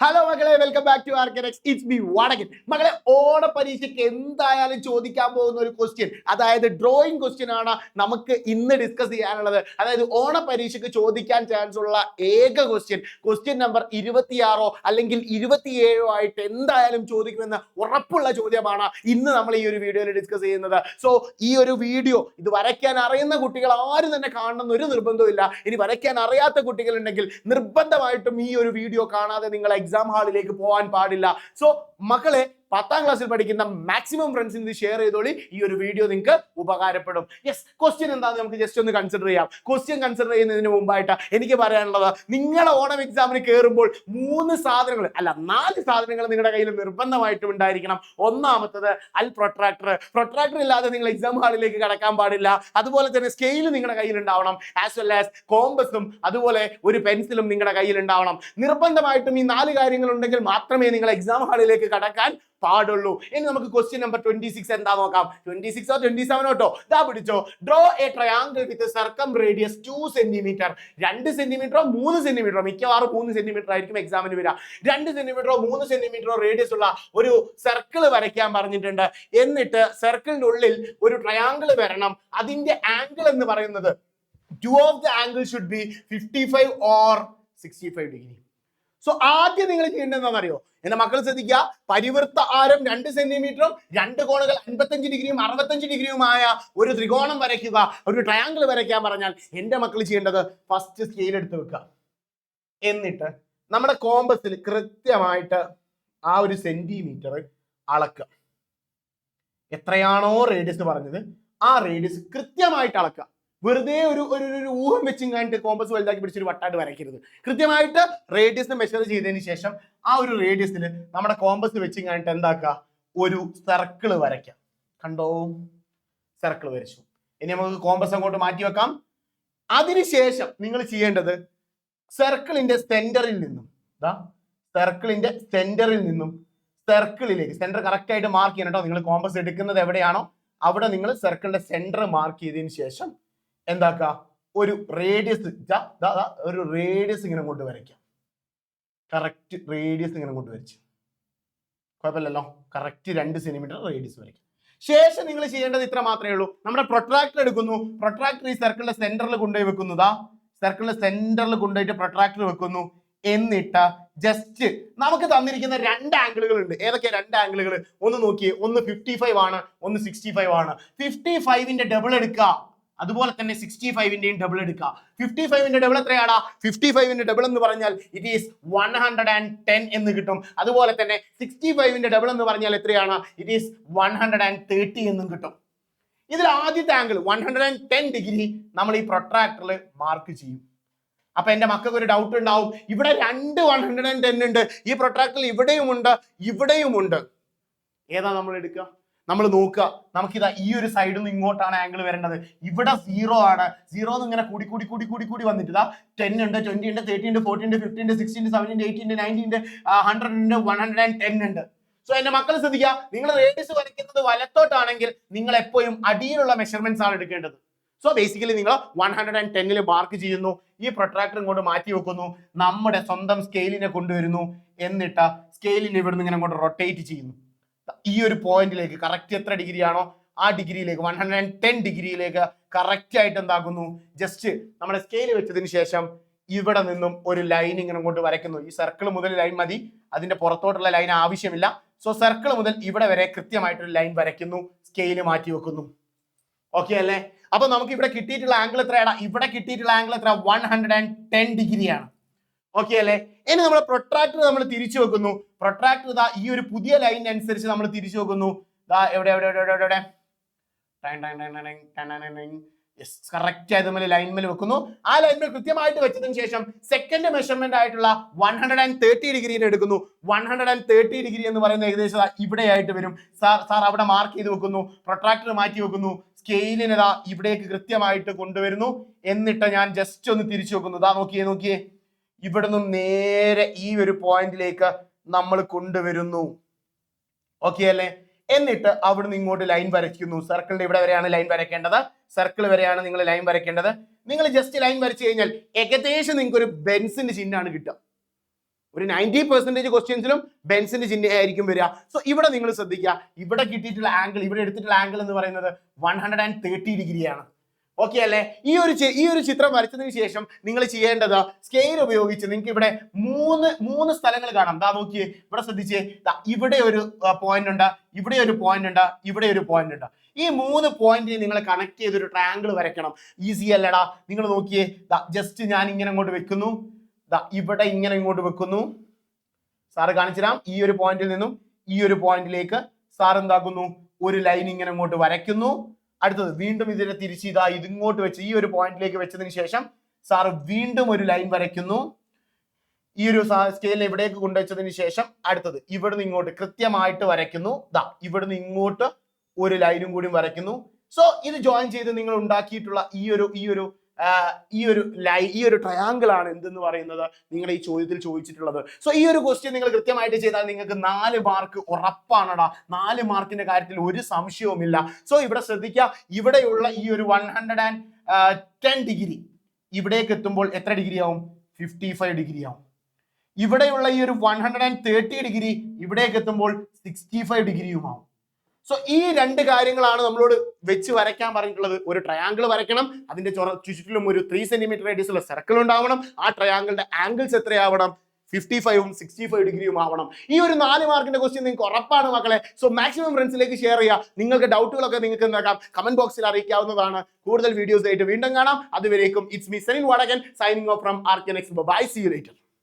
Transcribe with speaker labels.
Speaker 1: Hello മക്കളെ, welcome back to Arcanex. It's me Vadakan. മക്കളെ, ഓണ പരീക്ഷയ്ക്ക് എന്തായാലും ചോദിക്കാൻ പോകുന്ന ഒരു ക്വസ്റ്റ്യൻ, അതായത് ഡ്രോയിങ് ക്വസ്റ്റ്യൻ ആണ് നമുക്ക് ഇന്ന് ഡിസ്കസ് ചെയ്യാനുള്ളത്. അതായത് ഓണ പരീക്ഷയ്ക്ക് ചോദിക്കാൻ ചാൻസ് ഉള്ള ഏക ക്വസ്റ്റ്യൻ നമ്പർ 26 അല്ലെങ്കിൽ 27 ആയിട്ട് എന്തായാലും ചോദിക്കുമെന്ന് ഉറപ്പുള്ള ചോദ്യമാണ് ഇന്ന് നമ്മൾ ഈ ഒരു വീഡിയോയിൽ ഡിസ്കസ് ചെയ്യുന്നത്. സോ ഈ ഒരു വീഡിയോ ഇത് വരയ്ക്കാൻ അറിയുന്ന കുട്ടികൾ ആരും തന്നെ കാണണമെന്ന് ഒരു നിർബന്ധമില്ല. ഇനി വരയ്ക്കാൻ അറിയാത്ത കുട്ടികളുണ്ടെങ്കിൽ നിർബന്ധമായിട്ടും ഈ ഒരു വീഡിയോ കാണാതെ നിങ്ങൾ എക്സാം ഹാളിലേക്ക് പോകാൻ പാടില്ല. സോ മക്കളെ, 10ാം ക്ലാസ്സിൽ പഠിക്കുന്ന മാക്സിമം ഫ്രണ്ട്സിന് ഇത് ഷെയർ ചെയ്തോളി. ഈ ഒരു വീഡിയോ നിങ്ങൾക്ക് ഉപകാരപ്പെടും. യെസ്, ക്വസ്റ്റ്യൻ എന്താണെന്ന് നമുക്ക് ജസ്റ്റ് ഒന്ന് കൺസിഡർ ചെയ്യാം. ക്വസ്റ്റ്യൻ കൺസിഡർ ചെയ്യുന്നതിന് മുമ്പായിട്ട് എനിക്ക് പറയാനുള്ളത്, നിങ്ങളെ ഓണം എക്സാമിന് കയറുമ്പോൾ 4 സാധനങ്ങൾ നിങ്ങളുടെ കയ്യിൽ നിർബന്ധമായിട്ടും ഉണ്ടായിരിക്കണം. ഒന്നാമത്തത് പ്രൊട്രാക്ടർ ഇല്ലാതെ നിങ്ങൾ എക്സാം ഹാളിലേക്ക് കടക്കാൻ പാടില്ല. അതുപോലെ തന്നെ സ്കെയിൽ നിങ്ങളുടെ കയ്യിൽ ഉണ്ടാവണം, ആസ് വെൽ ആസ് കോമ്പസും അതുപോലെ ഒരു പെൻസിലും നിങ്ങളുടെ കയ്യിൽ ഉണ്ടാവണം. നിർബന്ധമായിട്ടും ഈ 4 കാര്യങ്ങൾ ഉണ്ടെങ്കിൽ മാത്രമേ നിങ്ങൾ എക്സാം ഹാളിലേക്ക് കടക്കാൻ പാടുള്ളൂ. ഇനി നമുക്ക് ക്വസ്റ്റ്യൻ നമ്പർ 26 എന്താ നോക്കാം. 26 or 27 കേട്ടോ. ദാ പിടിച്ചോ. Draw a triangle with circum radius 2 centimetre. 2 സെന്റിമീറ്ററോ 3 സെന്റിമീറ്ററോ, മിക്കവാറും 3 സെന്റിമീറ്റർ ആയിരിക്കും എക്സാമിന് വരിക. 2 സെന്റിമീറ്ററോ 3 സെന്റിമീറ്ററോ റേഡിയസ് ഉള്ള ഒരു സർക്കിൾ വരയ്ക്കാൻ പറഞ്ഞിട്ടുണ്ട്. എന്നിട്ട് സർക്കിളിന്റെ ഉള്ളിൽ ഒരു ട്രയാങ്കിൾ വരണം. അതിന്റെ ആംഗിൾ എന്ന് പറയുന്നത് 2 of the angle should be 55 or 65 degree. So ആദ്യം നിങ്ങൾ ചെയ്യേണ്ടത് എന്താണെന്നറിയോ? എന്റെ മക്കൾ ശ്രദ്ധിക്കുക. പരിവൃത്ത ആരം 2 സെന്റിമീറ്ററും 2 കോണുകൾ 55 ഡിഗ്രിയും 65 ഡിഗ്രിയുമായ ഒരു ത്രികോണം വരയ്ക്കുക, ഒരു ട്രയാങ്കിൾ വരയ്ക്കാൻ പറഞ്ഞാൽ എന്റെ മക്കൾ ചെയ്യേണ്ടത് ഫസ്റ്റ് സ്കെയിൽ എടുത്ത് വെക്കുക. എന്നിട്ട് നമ്മുടെ കോമ്പസിൽ കൃത്യമായിട്ട് ആ ഒരു സെന്റിമീറ്റർ അളക്കുക. എത്രയാണോ റേഡിയസ് പറഞ്ഞത് ആ റേഡിയസ് കൃത്യമായിട്ട് അളക്കുക. വെറുതെ ഒരു ഊഹം വെച്ചും കണ്ടിട്ട് കോമ്പസ് വലുതാക്കി പിടിച്ചൊരു വട്ടായിട്ട് വരയ്ക്കരുത്. കൃത്യമായിട്ട് റേഡിയസ് മെഷർ ചെയ്തതിന് ശേഷം ആ ഒരു റേഡിയസിൽ നമ്മുടെ കോമ്പസ് വെച്ചും കണ്ടിട്ട് എന്താക്കുക, ഒരു സർക്കിൾ വരയ്ക്കാം. കണ്ടോ, സർക്കിൾ വരച്ചു. ഇനി നമുക്ക് കോമ്പസ് അങ്ങോട്ട് മാറ്റി വെക്കാം. അതിനുശേഷം നിങ്ങൾ ചെയ്യേണ്ടത് സർക്കിളിന്റെ സെന്ററിൽ നിന്നും സർക്കിളിലേക്ക് സെന്റർ കറക്റ്റ് ആയിട്ട് മാർക്ക് ചെയ്യണം കേട്ടോ. നിങ്ങൾ കോമ്പസ് എടുക്കുന്നത് എവിടെയാണോ അവിടെ നിങ്ങൾ സർക്കിളിന്റെ സെന്റർ മാർക്ക് ചെയ്തതിന് ശേഷം എന്താക്കുക, ഒരു റേഡിയസ് ഇങ്ങനെ കൊണ്ട് വരയ്ക്കാം. കറക്റ്റ് റേഡിയസ് ഇങ്ങനെ കൊണ്ട് വരച്ചു, കുഴപ്പമില്ലല്ലോ. കറക്റ്റ് 2 സെന്റിമീറ്റർ റേഡിയസ് വരയ്ക്കാം. ശേഷം നിങ്ങൾ ചെയ്യേണ്ടത് ഇത്ര മാത്രമേ ഉള്ളൂ. നമ്മുടെ പ്രൊട്രാക്ടർ എടുക്കുന്നു. പ്രൊട്രാക്ടർ ഈ സർക്കിളിന്റെ സെന്ററിൽ കൊണ്ടുപോയി വെക്കുന്നതാ. സർക്കിളിന്റെ സെന്ററിൽ കൊണ്ടുപോയിട്ട് പ്രൊട്രാക്ടർ വെക്കുന്നു. എന്നിട്ട് ജസ്റ്റ് നമുക്ക് തന്നിരിക്കുന്ന 2 ആംഗിളുകൾ ഉണ്ട്. ഏതൊക്കെ 2 ആംഗിളുകൾ ഒന്ന് നോക്കിയേ. ഒന്ന് 55 ആണ്, ഒന്ന് 65 ആണ്. 55ന്റെ ഡബിൾ എടുക്കുക. അതുപോലെ തന്നെ 65ന്റെയും ഡബിൾ എടുക്കുക. 55ന്റെ ഡബിൾ എത്രയാടാ? 55ന്റെ ഡബിൾ എന്ന് പറഞ്ഞാൽ ഇറ്റ് ഈസ് 110 എന്ന് കിട്ടും. അതുപോലെ തന്നെ 65ന്റെ ഡബിൾ എന്ന് പറഞ്ഞാൽ എത്രയാണ്? ഇറ്റ് ഈസ് 130 എന്നും കിട്ടും. ഇതിൽ ആദ്യത്തെ ആംഗിൾ 110 ഡിഗ്രി നമ്മൾ ഈ പ്രൊട്രാക്ടറിൽ മാർക്ക് ചെയ്യും. അപ്പൊ എന്റെ മക്കൾക്ക് ഒരു ഡൗട്ട് ഉണ്ടാവും, ഇവിടെ 2 110 ഉണ്ട്, ഈ പ്രൊട്രാക്ടറിൽ ഇവിടെയുമുണ്ട്. ഏതാ നമ്മൾ എടുക്കുക? നമ്മൾ നോക്കുക. നമുക്കിതാ ഈ ഒരു സൈഡിൽ നിന്ന് ഇങ്ങോട്ടാണ് ആംഗിൾ വരേണ്ടത്. ഇവിടെ 0 ആണ്. 0 ഇങ്ങനെ കൂടി വന്നിട്ട് ഇതാ 10 ഉണ്ട്, 20 ഉണ്ട്, 30 ഉണ്ട്, 40 ഉണ്ട്, 50 ഉണ്ട്, 60 ഉണ്ട്, 70 ഉണ്ട്, 80 ഉണ്ട്, 90 ഉണ്ട്, 100 ഉണ്ട്, 110 ഉണ്ട്. സോ എന്റെ മക്കൾ ശ്രദ്ധിക്കുക, നിങ്ങൾ റേഡിയസ് വരയ്ക്കുന്നത് വലത്തോട്ടാണെങ്കിൽ നിങ്ങൾ എപ്പോഴും അടിയിലുള്ള മെഷർമെന്റ്സ് ആണ് എടുക്കേണ്ടത്. സോ ബേസിക്കലി നിങ്ങൾ 110ൽ മാർക്ക് ചെയ്യുന്നു. ഈ പ്രൊട്രാക്ടർ കൊണ്ട് മാറ്റി വെക്കുന്നു. നമ്മുടെ സ്വന്തം സ്കെയിലിനെ കൊണ്ടുവരുന്നു. എന്നിട്ട് സ്കെയിലിനെ ഇവിടുന്ന് ഇങ്ങനെ കൊണ്ട് റൊട്ടേറ്റ് ചെയ്യുന്നു. ഈ ഒരു പോയിന്റിലേക്ക് കറക്റ്റ് എത്ര ഡിഗ്രി ആണോ ആ ഡിഗ്രിയിലേക്ക് 110 ഡിഗ്രിയിലേക്ക് കറക്റ്റ് ആയിട്ട് എന്താക്കുന്നു, ജസ്റ്റ് നമ്മുടെ സ്കെയിൽ വെച്ചതിന് ശേഷം ഇവിടെ നിന്നും ഒരു ലൈൻ ഇങ്ങനെ കൊണ്ട് വരയ്ക്കുന്നു. ഈ സർക്കിൾ മുതൽ ലൈൻ മതി, അതിന്റെ പുറത്തോട്ടുള്ള ലൈൻ ആവശ്യമില്ല. സോ സർക്കിൾ മുതൽ ഇവിടെ വരെ കൃത്യമായിട്ടൊരു ലൈൻ വരയ്ക്കുന്നു. സ്കെയിൽ മാറ്റി വെക്കുന്നു. ഓക്കെ അല്ലേ? അപ്പൊ നമുക്ക് ഇവിടെ കിട്ടിയിട്ടുള്ള ആംഗിൾ എത്രയാണ്? ഇവിടെ കിട്ടിയിട്ടുള്ള ആംഗിൾ എത്ര? 110 ഡിഗ്രിയാണ്. ഓക്കെ അല്ലേ? ഇനി നമ്മൾ പ്രൊട്രാക്ടർ നമ്മൾ തിരിച്ചു വെക്കുന്നു. പ്രൊട്രാക്ടർ ഇതാ ഈ ഒരു പുതിയ ലൈൻ അനുസരിച്ച് നമ്മൾ തിരിച്ചു വെക്കുന്നു. എവിടെ കറക്റ്റ് ആയിട്ട് നമ്മൾ ലൈൻമേൽ വെക്കുന്നു. ആ ലൈൻമേൽ കൃത്യമായിട്ട് വെച്ചതിന് ശേഷം സെക്കൻഡ് മെഷർമെന്റ് ആയിട്ടുള്ള 130 ഡിഗ്രിയിൽ എടുക്കുന്നു. 130 ഡിഗ്രി എന്ന് പറയുന്നത് ഏകദേശം ഇവിടെയായിട്ട് വരും. സാർ അവിടെ മാർക്ക് ചെയ്ത് വെക്കുന്നു. പ്രൊട്രാക്ടർ മാറ്റി വെക്കുന്നു. സ്കെയിലിനെ ഇവിടേക്ക് കൃത്യമായിട്ട് കൊണ്ടുവരുന്നു. എന്നിട്ട് ഞാൻ ജസ്റ്റ് ഒന്ന് തിരിച്ചു വെക്കുന്നു. നോക്കിയേ ഇവിടെ നിന്നും നേരെ ഈ ഒരു പോയിന്റിലേക്ക് നമ്മൾ കൊണ്ടുവരുന്നു. ഓക്കെ അല്ലേ? എന്നിട്ട് അവിടുന്ന് ഇങ്ങോട്ട് ലൈൻ വരയ്ക്കുന്നു. സർക്കിളിന്റെ ഇവിടെ വരെയാണ് ലൈൻ വരയ്ക്കേണ്ടത്. സർക്കിൾ വരെയാണ് നിങ്ങൾ ലൈൻ വരയ്ക്കേണ്ടത്. നിങ്ങൾ ജസ്റ്റ് ലൈൻ വരച്ചു കഴിഞ്ഞാൽ ഏകദേശം നിങ്ങൾക്ക് ഒരു ബെൻസിന്റെ ചിഹ്നമാണ് കിട്ടുക. ഒരു 90% ക്വസ്റ്റ്യൻസിലും ബെൻസിന്റെ ചിഹ്നമായിരിക്കും വരിക. സോ ഇവിടെ നിങ്ങൾ ശ്രദ്ധിക്കുക, ഇവിടെ കിട്ടിയിട്ടുള്ള ആംഗിൾ, ഇവിടെ എടുത്തിട്ടുള്ള ആംഗിൾ എന്ന് പറയുന്നത് 130 ഡിഗ്രിയാണ്. ഓക്കെ അല്ലേ? ഈ ഒരു ചിത്രം വരച്ചതിന് ശേഷം നിങ്ങൾ ചെയ്യേണ്ടത് സ്കെയിൽ ഉപയോഗിച്ച് നിങ്ങൾക്ക് ഇവിടെ മൂന്ന് സ്ഥലങ്ങൾ കാണാം. ദാ നോക്കിയേ, ഇവിടെ ശ്രദ്ധിച്ചേ, ഇവിടെ ഒരു പോയിന്റ് ഉണ്ട്, ഇവിടെ ഒരു പോയിന്റ് ഉണ്ട്, ഇവിടെ ഒരു പോയിന്റ് ഉണ്ട്. ഈ 3 പോയിന്റ് നിങ്ങൾ കണക്ട് ചെയ്ത് ഒരു ട്രയാങ്കിൾ വരയ്ക്കണം. ഈസി അല്ലടാ? നിങ്ങൾ നോക്കിയേ, ജസ്റ്റ് ഞാൻ ഇങ്ങനെ അങ്ങോട്ട് വെക്കുന്നു, ഇവിടെ ഇങ്ങനെ ഇങ്ങോട്ട് വെക്കുന്നു. സാറ് കാണിച്ചുതരാം. ഈ ഒരു പോയിന്റിൽ നിന്നും ഈ ഒരു പോയിന്റിലേക്ക് സാർ എന്താക്കുന്നു, ഒരു ലൈൻ ഇങ്ങനെ അങ്ങോട്ട് വരയ്ക്കുന്നു. അടുത്തത് വീണ്ടും ഇതിനെ തിരിച്ച് ഇതിങ്ങോട്ട് വെച്ച് ഈ ഒരു പോയിന്റിലേക്ക് വെച്ചതിന് ശേഷം സാർ വീണ്ടും ഒരു ലൈൻ വരയ്ക്കുന്നു. ഈ ഒരു സ്കെയിലിനെ ഇവിടേക്ക് കൊണ്ടുവച്ചതിന് ശേഷം അടുത്തത് ഇവിടുന്ന് ഇങ്ങോട്ട് കൃത്യമായിട്ട് വരയ്ക്കുന്നു. ഇവിടുന്ന് ഇങ്ങോട്ട് ഒരു ലൈനും കൂടി വരയ്ക്കുന്നു. സോ ഇത് ജോയിൻ ചെയ്ത് നിങ്ങൾ ഉണ്ടാക്കിയിട്ടുള്ള ഈ ഒരു ട്രയാങ്കിൾ ആണ് എന്തെന്ന് പറയുന്നത് നിങ്ങളുടെ ഈ ചോദ്യത്തിൽ ചോദിച്ചിട്ടുള്ളത്. സോ ഈ ഒരു ക്വസ്റ്റ്യൻ നിങ്ങൾ കൃത്യമായിട്ട് ചെയ്താൽ നിങ്ങൾക്ക് 4 മാർക്ക് ഉറപ്പാണടാ. 4 മാർക്കിന്റെ കാര്യത്തിൽ ഒരു സംശയവുമില്ല. സോ ഇവിടെ ശ്രദ്ധിക്കുക, ഇവിടെയുള്ള ഈ ഒരു 110 ഡിഗ്രി ഇവിടേക്ക് എത്തുമ്പോൾ എത്ര ഡിഗ്രി ആവും? 55 ഡിഗ്രി ആവും. ഇവിടെയുള്ള ഈ ഒരു 130 ഡിഗ്രി ഇവിടേക്ക് എത്തുമ്പോൾ 65 ഡിഗ്രിയുമാവും. സോ ഈ 2 കാര്യങ്ങളാണ് നമ്മളോട് വെച്ച് വരയ്ക്കാൻ പറഞ്ഞിട്ടുള്ളത്. ഒരു ട്രയാങ്കിൾ വരയ്ക്കണം, അതിന്റെ ചുറ്റിലും ഒരു 3 സെന്റിമീറ്റർ റേഡിയസുള്ള സർക്കിൾ ഉണ്ടാവണം. ആ ട്രയാങ്കിളിന്റെ ആംഗിൾസ് എത്രയാവണം? 55ഉം 65 ഡിഗ്രിയും ആവണം. ഈ ഒരു 4 മാർക്കിന്റെ ക്വസ്റ്റ്യൻ നിങ്ങൾക്ക് ഉറപ്പാണ് മക്കളെ. സോ മാക്സിമം ഫ്രണ്ട്സിലേക്ക് ഷെയർ ചെയ്യുക. നിങ്ങൾക്ക് ഡൗട്ടുകളൊക്കെ നിങ്ങൾക്ക് എന്താക്കാം, കമന്റ് ബോക്സിൽ അറിയിക്കാവുന്നതാണ്. കൂടുതൽ വീഡിയോസ് ആയിട്ട് വീണ്ടും കാണാം. അതുവരേക്കും it's me Zenin Vadakan signing off from Arcanex. Bye, see you later.